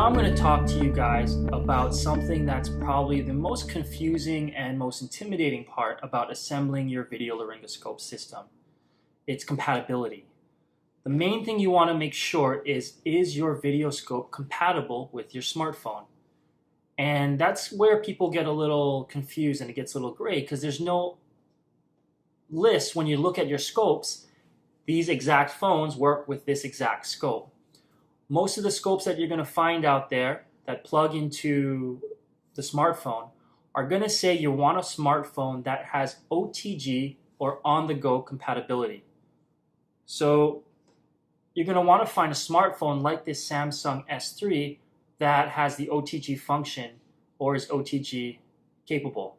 Now I'm going to talk to you guys about something that's probably the most confusing and most intimidating part about assembling your video laryngoscope system. It's compatibility. The main thing you want to make sure is your video scope compatible with your smartphone? And that's where people get a little confused and it gets a little gray because there's no list when you look at your scopes. These exact phones work with this exact scope. Most of the scopes that you're going to find out there that plug into the smartphone are going to say you want a smartphone that has OTG or on-the-go compatibility. So you're going to want to find a smartphone like this Samsung S3 that has the OTG function or is OTG capable.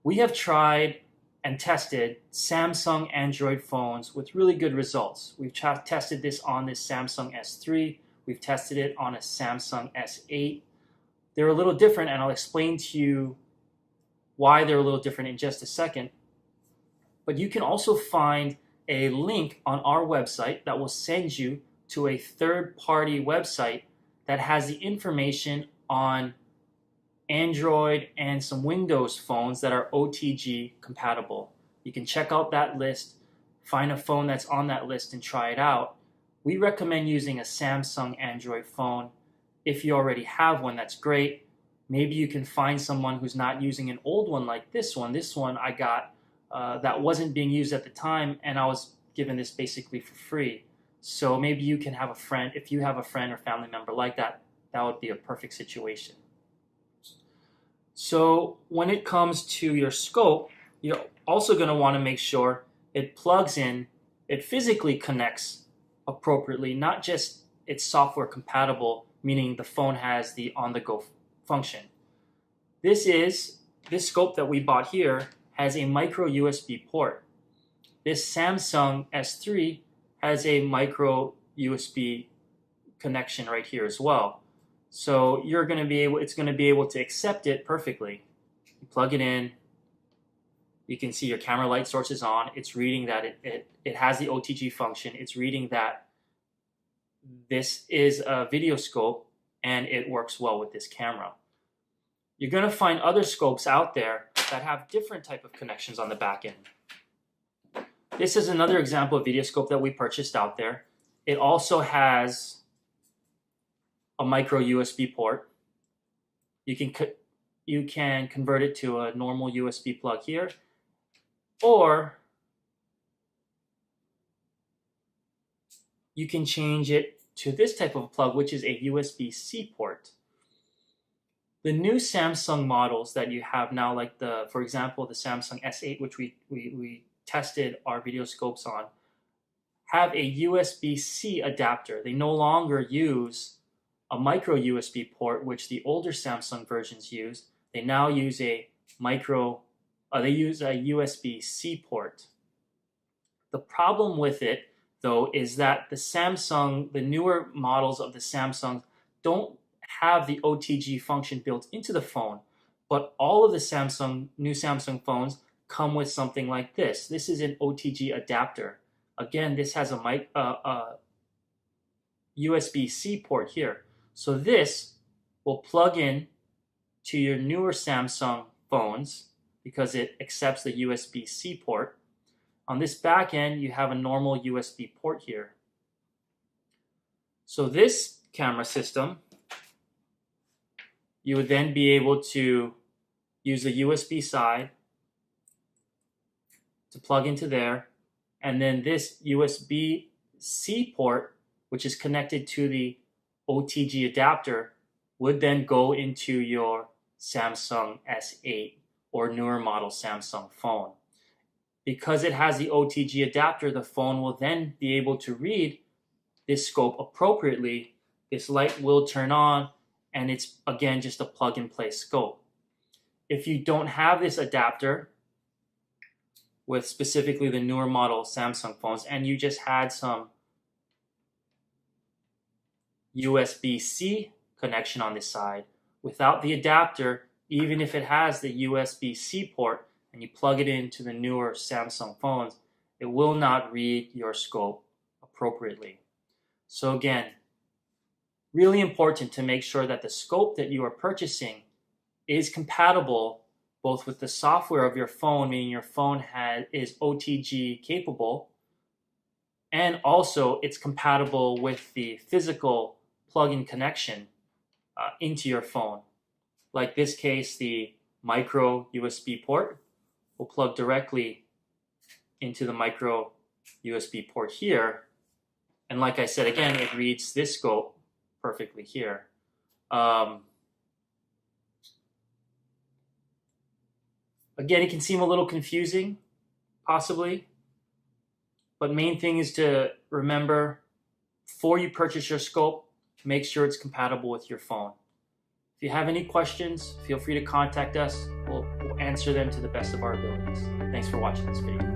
We have tried and tested Samsung Android phones with really good results. We've tested this on this Samsung S3. We've tested it on a Samsung S8. They're a little different, and I'll explain to you why they're a little different in just a second. But you can also find a link on our website that will send you to a third-party website that has the information on Android and some Windows phones that are OTG compatible. You can check out that list, find a phone that's on that list and try it out. We recommend using a Samsung Android phone. If you already have one, that's great. Maybe you can find someone who's not using an old one like this one. This one I got that wasn't being used at the time, and I was given this basically for free. So maybe you can have a friend. If you have a friend or family member like that, that would be a perfect situation. So when it comes to your scope, you're also going to want to make sure it plugs in, it physically connects appropriately, not just it's software compatible, meaning the phone has the on-the-go function. This scope that we bought here has a micro USB port. This Samsung S3 has a micro USB connection right here as well. So it's going to be able to accept it perfectly. You plug it in. You can see your camera light source is on. It's reading that it has the OTG function. It's reading that this is a video scope and it works well with this camera. You're going to find other scopes out there that have different type of connections on the back end. This is another example of video scope that we purchased out there. It also has a micro USB port. You can convert it to a normal USB plug here, or you can change it to this type of plug, which is a USB-C port. The new Samsung models that you have now, like for example, the Samsung S8, which we tested our video scopes on, have a USB-C adapter. They no longer use a micro USB port, which the older Samsung versions use. They now use a USB-C port. The problem with it, though, is that the newer models of the Samsung don't have the OTG function built into the phone, but all of the new Samsung phones come with something like this. This is an OTG adapter. Again, this has a USB-C port here. So this will plug in to your newer Samsung phones because it accepts the USB-C port. On this back end, you have a normal USB port here. So this camera system, you would then be able to use the USB side to plug into there, and then this USB-C port, which is connected to the OTG adapter, would then go into your Samsung S8 or newer model Samsung phone. Because it has the OTG adapter, the phone will then be able to read this scope appropriately. This light will turn on, and it's again just a plug-and-play scope. If you don't have this adapter with specifically the newer model Samsung phones, and you just had some USB-C connection on this side, without the adapter, even if it has the USB-C port and you plug it into the newer Samsung phones, it will not read your scope appropriately. So again, Really important to make sure that the scope that you are purchasing is compatible both with the software of your phone, meaning your phone is OTG capable, and also it's compatible with the physical plug-in connection into your phone. Like this case, the micro USB port will plug directly into the micro USB port here. And like I said, again, it reads this scope perfectly here. Again, it can seem a little confusing, possibly, but main thing is to remember, before you purchase your scope, make sure it's compatible with your phone. If you have any questions, feel free to contact us. We'll answer them to the best of our abilities. Thanks for watching this video.